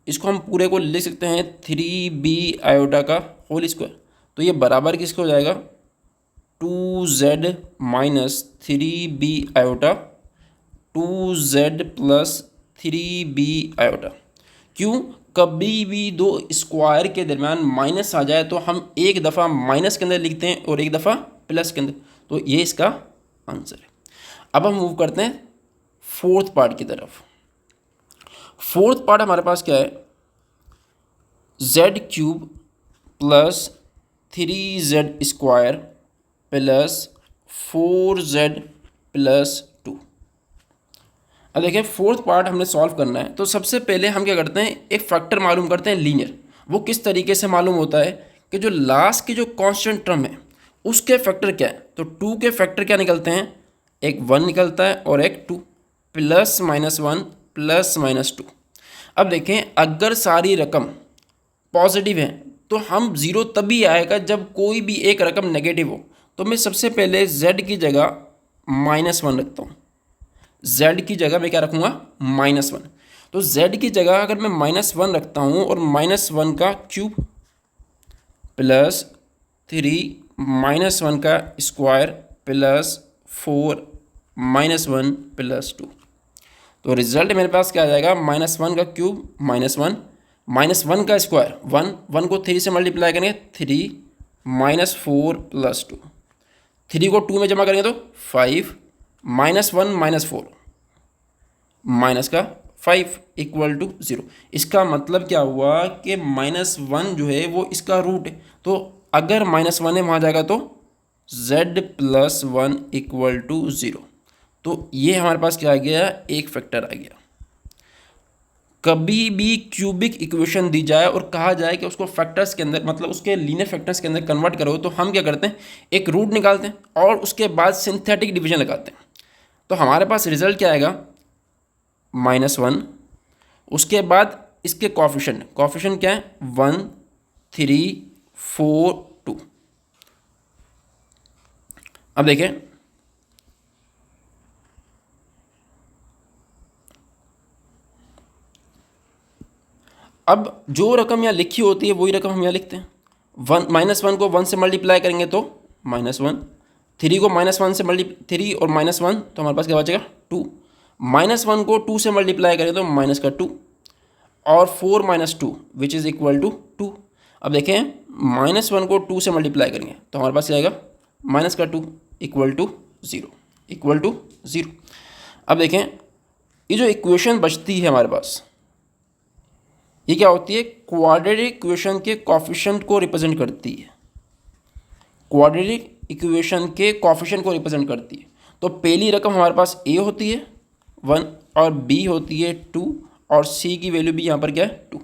इसको हम पूरे को लिख सकते हैं 3b आयोटा का होल स्क्वायर। तो ये बराबर किसको हो जाएगा, 2z minus 3b iota 2z plus 3b iota. क्यों, कभी भी दो स्क्वायर के दरमियान माइनस आ जाए तो हम एक दफ़ा माइनस के अंदर लिखते हैं और एक दफ़ा प्लस के अंदर। तो ये इसका आंसर है। अब हम मूव करते हैं फोर्थ पार्ट की तरफ। फोर्थ पार्ट हमारे पास क्या है, z³ plus 3z square plus 4z plus 2। अब देखिए फोर्थ पार्ट हमने सॉल्व करना है। तो सबसे पहले हम क्या करते हैं, एक फैक्टर मालूम करते हैं लीनियर। वो किस तरीके से मालूम होता है कि जो लास्ट की जो कांस्टेंट टर्म है उसके फैक्टर क्या है। तो 2 के फैक्टर क्या निकलते हैं, एक 1 निकलता है और एक 2, प्लस -1 प्लस -2। अब देखें अगर सारी रकम पॉजिटिव है तो हम 0 तभी आएगा जब कोई भी एक रकम नेगेटिव हो। तो मैं सबसे पहले z की जगह -1 रखता हूँ, z की जगह मैं क्या रखूँगा, -1। तो z की जगह अगर मैं -1 रखता हूँ और -1 का क्यूब प्लस 3 -1 का स्क्वायर प्लस 4 -1 प्लस 2, तो रिजल्ट मेरे पास क्या आ जाएगा, -1 का क्यूब -1 -1 का स्क्वायर 1, 1 को 3 से मल्टीप्लाई करेंगे 3 -4 प्लस 2, 3 को 2 में जमा करेंगे तो 5 -1 -4 माइनस का 5 इक्वल टू 0। इसका मतलब क्या हुआ कि -1 जो है वो इसका रूट है, तो अगर -1 है वहाँ जाएगा तो z + 1 इक्वल टू 0। तो ये हमारे पास क्या आ गया, एक फैक्टर आ गया। कभी भी क्यूबिक इक्वेशन दी जाए और कहा जाए कि उसको फैक्टर्स के अंदर, मतलब उसके लीनियर फैक्टर्स के अंदर कन्वर्ट करो, तो हम क्या करते हैं, एक रूट निकालते हैं और उसके बाद सिंथेटिक डिवीजन लगाते हैं। तो हमारे पास रिजल्ट क्या आएगा, -1, उसके बाद इसके कॉफिशिएंट क्या है, 1 3 4 2। अब देखें, अब जो रकम यहाँ लिखी होती है वही रकम हम यहाँ लिखते हैं। -1 को 1 से मल्टीप्लाई करेंगे तो -1, 3 को -1 से 3 और -1 तो हमारे पास क्या बचेगा 2, -1 को 2 से मल्टीप्लाई करें तो -2 और 4 - 2 विच इज़ इक्वल टू 2। अब देखें, -1 को 2 से मल्टीप्लाई करेंगे तो हमारे पास क्या आएगा, -2 इक्वल टू 0। अब देखें, ये जो इक्वेशन बचती है हमारे पास, ये क्या होती है, क्वाड्रेटिक इक्वेशन के कॉफिशिएंट को रिप्रेजेंट करती है। क्वाड्रेटिक इक्वेशन के कॉफिशिएंट को रिप्रेजेंट करती है। तो पहली रकम हमारे पास a होती है 1 और b होती है 2 और c की वैल्यू भी यहाँ पर क्या है 2।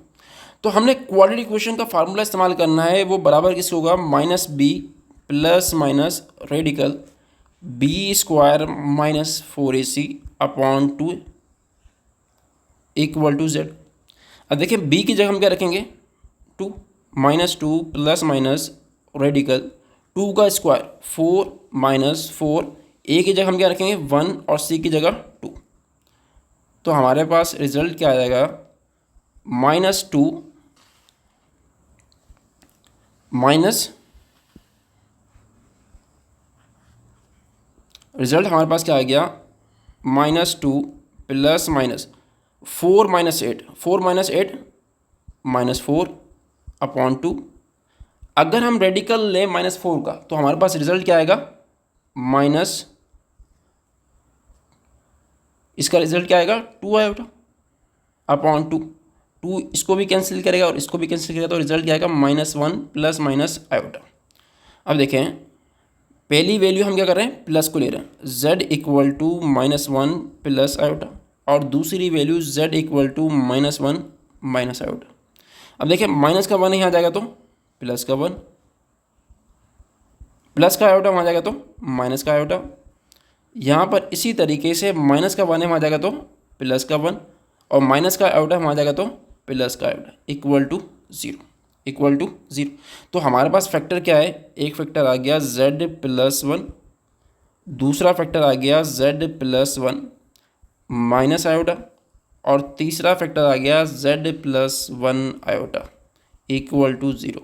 तो हमने क्वाड्रेटिक इक्वेशन का फार्मूला इस्तेमाल करना है, वो बराबर किसका होगा, -b plus minus radical b² - 4ac/2 equal to z। अब देखिए b की जगह हम क्या रखेंगे 2 -2 प्लस माइनस रेडिकल 2 का स्क्वायर 4 -4, a की जगह हम क्या रखेंगे 1 और c की जगह 2। तो हमारे पास रिजल्ट क्या आ जाएगा, -2 माइनस, रिजल्ट हमारे पास क्या आ गया, -2 प्लस माइनस 4 - 8, 4 - 8 -4/2। अगर हम रेडिकल लें -4 का तो हमारे पास रिजल्ट क्या आएगा, माइनस, इसका रिजल्ट क्या आएगा 2/2। 2 इसको भी कैंसिल करेगा और इसको भी कैंसिल करेगा, तो रिजल्ट क्या आएगा, -1 प्लस माइनस आयोटा। अब देखें, पहली वैल्यू हम क्या कर रहे हैं, प्लस को ले रहे हैं, z equal to -1 plus iota, और दूसरी value z equal to -1 minus iota. अब देखिए माइनस का 1 यहाँ जाएगा तो प्लस का 1, प्लस का आयोटा वहाँ जाएगा तो माइनस का आयोटा, यहाँ पर इसी तरीके से माइनस का 1 है वहाँ जाएगा तो प्लस का 1 और माइनस का आयोटा वहाँ जाएगा तो प्लस का आयोटा इक्वल टू 0। तो हमारे पास फैक्टर क्या है, एक फैक्टर आ गया z + 1, दूसरा फैक्टर आ गया z + 1 माइनस आयोटा, और तीसरा फैक्टर आ गया z + 1 आयोटा इक्वल टू 0।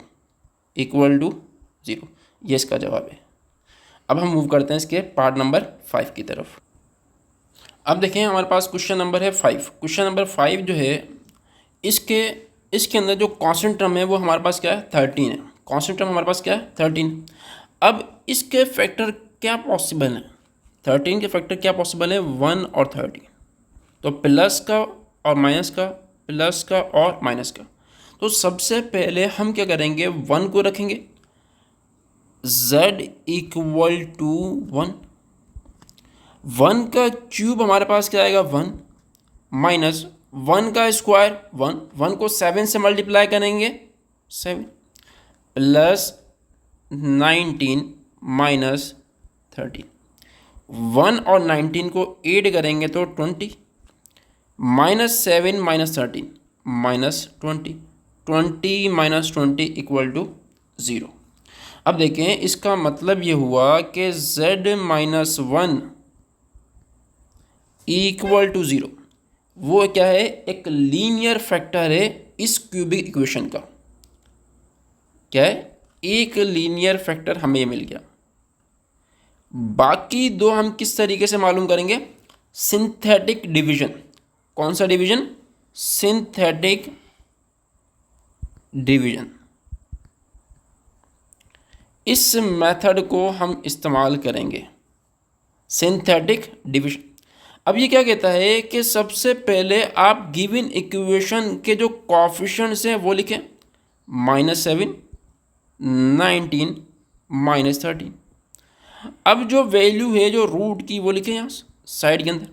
ये इसका जवाब है। अब हम मूव करते हैं इसके पार्ट नंबर 5 की तरफ। अब देखें हमारे पास क्वेश्चन नंबर है 5। क्वेश्चन नंबर 5 जो है, इसके अंदर जो कांस्टेंट टर्म है वो हमारे पास क्या है 13 है। कांस्टेंट टर्म हमारे पास क्या है 13। अब इसके फैक्टर क्या पॉसिबल है, 13 के फैक्टर क्या पॉसिबल है, 1 और 13। तो प्लस का और माइनस का, प्लस का और माइनस का। तो सबसे पहले हम क्या करेंगे, 1 को रखेंगे, z इक्वल टू 1, 1 का क्यूब हमारे पास क्या आएगा 1 माइनस 1 का स्क्वायर 1 को 7 से मल्टीप्लाई करेंगे 7 प्लस 19 माइनस 13, 1 और 19 को ऐड करेंगे तो 20, -7 - 13 -20, 20 - 20 इक्वल टू 0। अब देखें इसका मतलब ये हुआ कि z - 1 इक्वल टू 0, वो क्या है, एक लीनियर फैक्टर है इस क्यूबिक इक्वेशन का। क्या है, एक लीनियर फैक्टर हमें मिल गया। बाकी दो हम किस तरीके से मालूम करेंगे, सिंथेटिक डिवीजन। कौन सा डिवीजन, सिंथेटिक डिवीजन। इस मेथड को हम इस्तेमाल करेंगे, सिंथेटिक डिवीजन। अब ये क्या कहता है कि सबसे पहले आप गिवन इक्वेशन के जो कोएफिशिएंट्स हैं वो लिखें, -7, 19, -13। अब जो वैल्यू है जो रूट की वो लिखें यहाँ साइड के अंदर,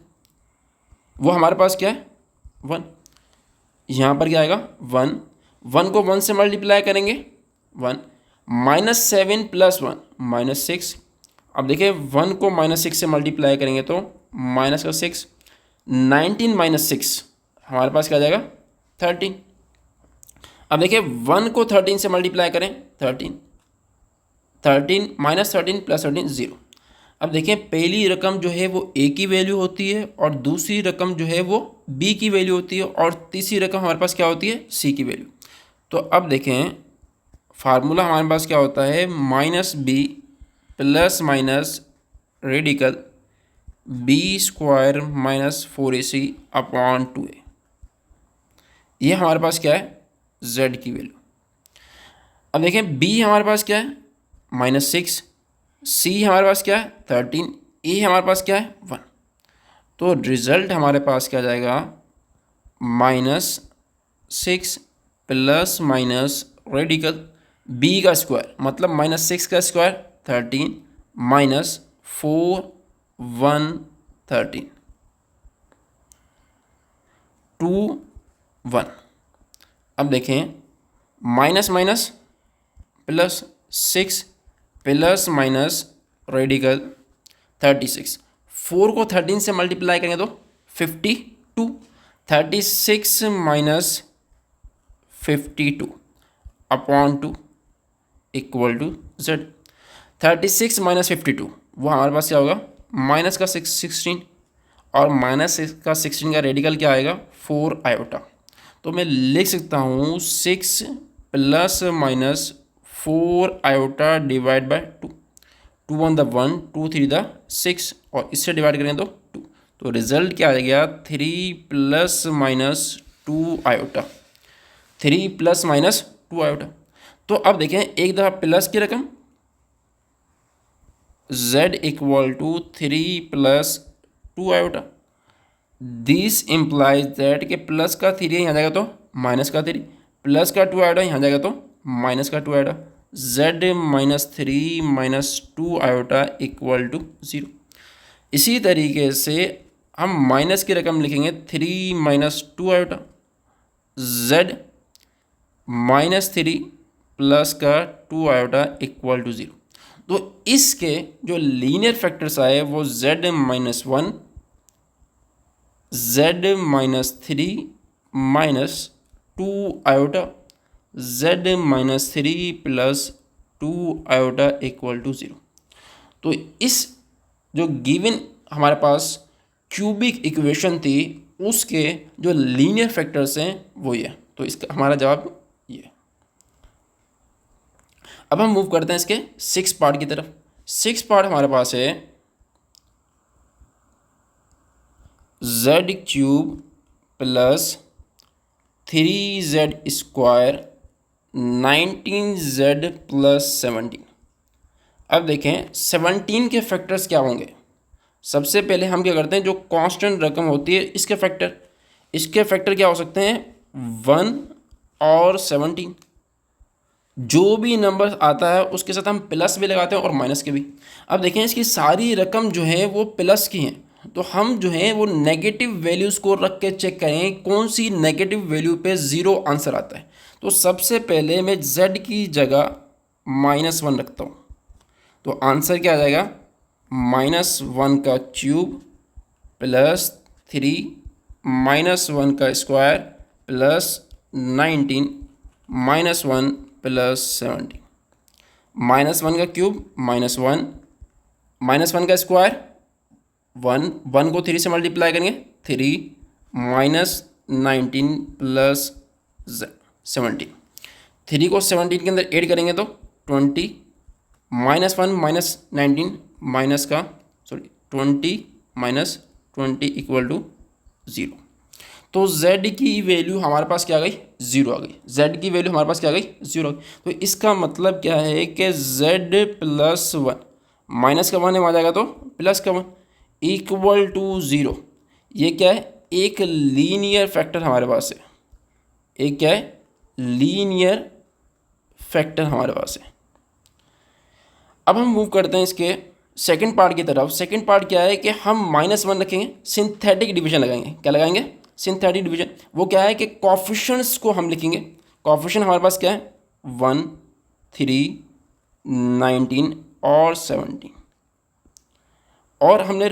वो हमारे पास क्या है, 1। यहाँ पर क्या आएगा, 1, 1 को 1 से मल्टीप्लाई करेंगे, 1, -7 + 1 -6। अब देखिए 1 को -6 से मल्टीप्लाई करेंगे तो -6, 19 - 6 हमारे पास क्या आ जाएगा, 13। अब देखिए 1 को 13 से मल्टीप्लाई करें, 13, -13 + 13 0। अब देखिए पहली रकम जो है वो ए की वैल्यू होती है और दूसरी रकम जो है वो बी की वैल्यू होती है और तीसरी रकम हमारे पास क्या होती है, सी की वैल्यू। तो अब देखें फार्मूला हमारे पास क्या होता है, -b ± रेडिकल b² - 4ac/2a। ये हमारे पास क्या है, z की वैल्यू। अब देखें b हमारे पास क्या है, -6, c हमारे पास क्या है, 13, a हमारे पास क्या है, 1। तो रिजल्ट हमारे पास क्या जाएगा, -6 ± रेडिकल b का स्क्वायर, मतलब -6 का स्क्वायर 13 -4 113 2 1। अब देखें minus minus plus 6 plus minus radical 36, 4 को 13 से मल्टीप्लाई करेंगे तो 52, 36 minus 52/2 equal to z। 36 minus 52 वो हमारे पास क्या होगा, माइनस का 16 और माइनस का 16 का रेडिकल क्या आएगा, 4 आयोटा। तो मैं लिख सकता हूँ 6 plus minus 4 iota divide by 2, 2 1 the 1, 2 3 the 6 और इससे डिवाइड करें तो 2। तो रिजल्ट क्या आ गया, 3 plus minus 2 iota, 3 plus minus 2 iota. तो अब देखें एक दफ़ा प्लस की रकम z equal to 3 plus 2 iota. This implies that कि प्लस का 3 यहाँ जाएगा तो माइनस का 3, प्लस का 2 आयोटा यहाँ जाएगा तो माइनस का 2 iota. z -3 - 2 iota equal to 0। इसी तरीके से हम माइनस की रकम लिखेंगे 3 - 2 आयोटा, z -3 प्लस का 2 आयोटा इक्वल टू 0। तो इसके जो लीनियर फैक्टर्स आए वो z - 1, z -3 - 2 iota, z -3 plus 2 iota equal to 0। तो इस जो गिवन हमारे पास क्यूबिक इक्वेशन थी उसके जो लीनियर फैक्टर्स हैं वो ये। तो इसका हमारा जवाब ये। अब हम मूव करते हैं इसके 6 पार्ट की तरफ। 6 पार्ट हमारे पास है z³ plus 3z² 19z plus 17। अब देखें 17 के फैक्टर्स क्या होंगे। सबसे पहले हम क्या करते हैं, जो कांस्टेंट रकम होती है इसके फैक्टर क्या हो सकते हैं, 1 और 17। जो भी नंबर आता है उसके साथ हम प्लस भी लगाते हैं और माइनस के भी। अब देखें इसकी सारी रकम जो है वो प्लस की हैं, तो हम जो है वो नेगेटिव वैल्यूज़ को रख के चेक करें कौन सी नेगेटिव वैल्यू पे 0 आंसर आता है। तो सबसे पहले मैं z की जगह -1 रखता हूँ, तो आंसर क्या आ जाएगा, -1 का क्यूब प्लस 3 -1 का स्क्वायर प्लस 19 -1 प्लस 17। -1 का क्यूब -1, -1 का स्क्वायर वन को 3 से मल्टीप्लाई करेंगे 3 माइनस 19 प्लस 17, 3 को 17 के अंदर ऐड करेंगे तो 20 माइनस 1 माइनस 19 माइनस का 20 माइनस 20 इक्वल टू 0। तो z की वैल्यू हमारे पास क्या आ गई, 0 आ गई। z की वैल्यू हमारे पास क्या आ गई, 0 आ गई। तो इसका मतलब क्या है कि z प्लस 1, माइनस का 1 है, वहाँ जाएगा तो प्लस का 1 इक्वल टू 0। ये क्या है, एक लीनियर फैक्टर हमारे पास है। एक क्या है, लीनियर फैक्टर हमारे पास है। अब हम मूव करते हैं इसके सेकंड पार्ट की तरफ। सेकंड पार्ट क्या है कि हम -1 रखेंगे, सिंथेटिक डिवीजन लगाएंगे। क्या लगाएंगे, सिंथेटिक डिवीजन। वो क्या है कि कोफिशिएंट्स को हम लिखेंगे। कोफिशिएंट हमारे पास क्या है, 1, 3, 19 और 17। और हमने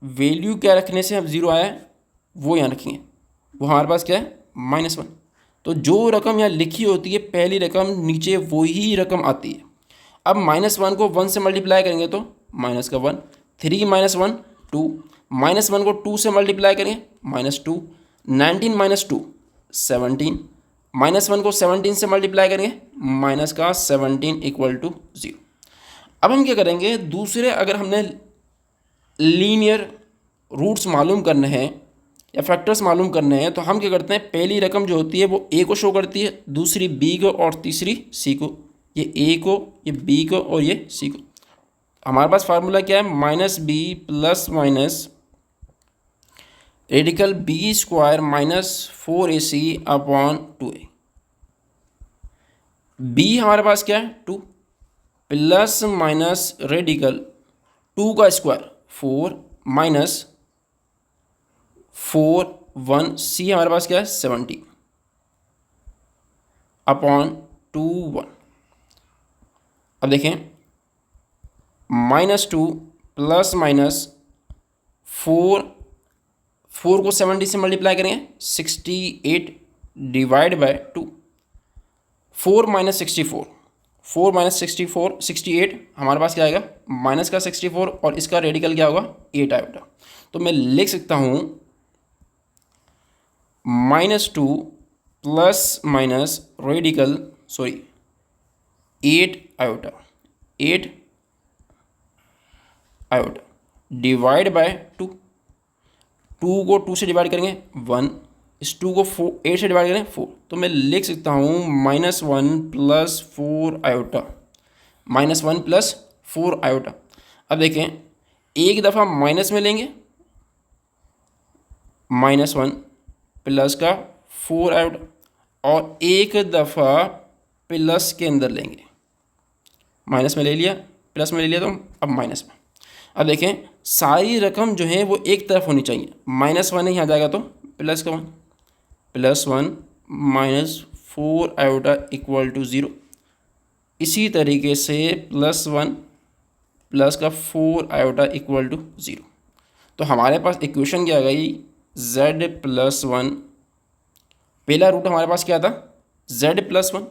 वैल्यू क्या रखने से अब 0 आया है वो यहाँ रखेंगे। वो हमारे पास क्या है, -1। तो जो रकम यहाँ लिखी होती है पहली रकम, नीचे वही रकम आती है। अब -1 को 1 से मल्टीप्लाई करेंगे तो माइनस का 1, 3 माइनस 1 2, -1 को 2 से मल्टीप्लाई करेंगे -2, 19 माइनस 2 17, -1 को 17 से मल्टीप्लाई करेंगे माइनस का 17 इक्वल टू 0। अब हम क्या करेंगे, दूसरे अगर हमने लीनियर रूट्स मालूम करने हैं या फैक्टर्स मालूम करने हैं तो हम क्या करते हैं, पहली रकम जो होती है वो a को शो करती है, दूसरी b को और तीसरी c को। ये a को, ये b को और ये c को। हमारे पास फार्मूला क्या है, -b plus minus radical b square minus 4ac upon 2a। b हमारे पास क्या है 2 प्लस माइनस रेडिकल 2 का स्क्वायर 4 माइनस 4 1 c हमारे पास क्या है 70 अपॉन 2 1। अब देखें -2 प्लस माइनस 4 को 70 से मल्टीप्लाई करेंगे 68 डिवाइड बाय 2। 4 माइनस 64, 4 माइनस 64 68, हमारे पास क्या आएगा माइनस का 64 और इसका रेडिकल क्या होगा 8 आएगा। तो मैं लिख सकता हूँ -2 plus minus radical 8 iota, 8 iota divide by 2। 2 को 2 से डिवाइड करेंगे 1, इस 2 को 8 से डिवाइड करें 4। तो मैं लिख सकता हूँ -1 प्लस 4 आयोटा, -1 प्लस 4 आयोटा। अब देखें एक दफ़ा माइनस में लेंगे -1 प्लस का 4 आयोटा और एक दफ़ा प्लस के अंदर लेंगे, माइनस में ले लिया प्लस में ले लिया तो अब माइनस में। अब देखें सारी रकम जो है वो एक तरफ होनी चाहिए। -1 है, यहाँ जाएगा तो प्लस का 1, +1 माइनस 4 आयोटा इक्वल टू 0। इसी तरीके से +1 प्लस का 4 आयोटा इक्वल टू 0। तो हमारे पास इक्वेशन क्या आ गई, z+1। पहला रूट हमारे पास क्या था z+1,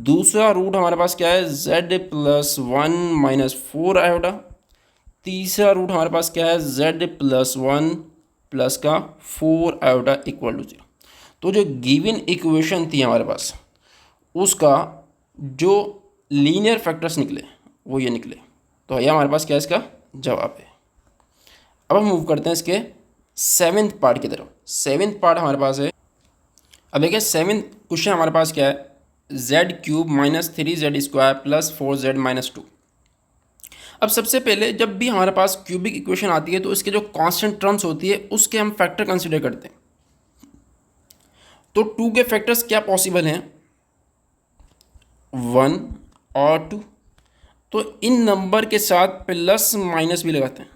दूसरा रूट हमारे पास क्या है z+1 माइनस 4 आयोटा, तीसरा रूट हमारे पास क्या है z+1 प्लस का 4 आयोटा इक्वल टू 0। तो जो गिवन इक्वेशन थी हमारे पास उसका जो लीनियर फैक्टर्स निकले वो ये निकले। तो ये हमारे पास क्या है इसका जवाब है। अब हम मूव करते हैं इसके 7th पार्ट की तरफ। 7th पार्ट हमारे पास है, अब देखिए 7th क्वेश्चन हमारे पास क्या है, z³ - 3z² + 4z - 2। अब सबसे पहले जब भी हमारे पास क्यूबिक इक्वेशन आती है तो इसके जो कांस्टेंट टर्म्स होती है उसके हम फैक्टर कंसीडर करते हैं। तो 2 के फैक्टर्स क्या पॉसिबल हैं, 1 और 2। तो इन नंबर के साथ प्लस माइनस भी लगाते हैं।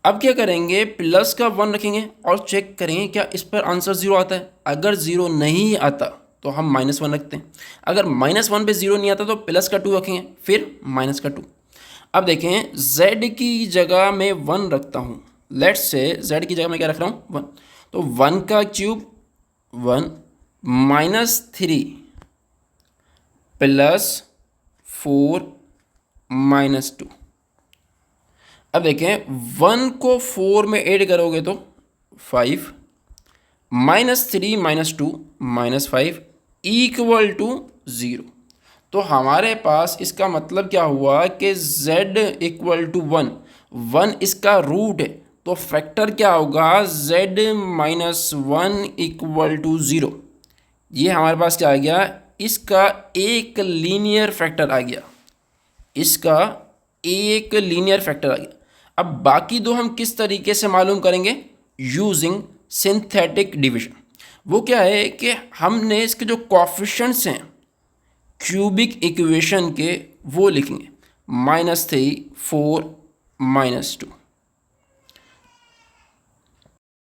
अब क्या करेंगे, प्लस का 1 रखेंगे और चेक करेंगे क्या इस पर आंसर 0 आता है। अगर 0 नहीं आता तो हम -1 रखते हैं। अगर -1 पे 0 नहीं आता तो प्लस का 2 रखेंगे, फिर माइनस का 2। अब देखें z की जगह मैं 1 रखता हूँ। लेट्स से z की जगह मैं क्या रख रहा हूँ 1। तो 1 का क्यूब 1 -3 प्लस 4 -2। अब देखें 1 को 4 में ऐड करोगे तो 5, -3 -2 -5 इक्वल टू 0। तो हमारे पास इसका मतलब क्या हुआ कि z इक्वल टू 1, 1 इसका रूट है, तो फैक्टर क्या होगा z -1 इक्वल टू 0। ये हमारे पास क्या आ गया, इसका एक लीनियर फैक्टर आ गया, इसका एक लीनियर फैक्टर आ गया। अब बाकी दो हम किस तरीके से मालूम करेंगे, यूजिंग सिंथेटिक डिवीजन। वो क्या है कि हमने इसके जो कोएफिशिएंट्स हैं क्यूबिक इक्वेशन के वो लिखेंगे, -3 4 -2।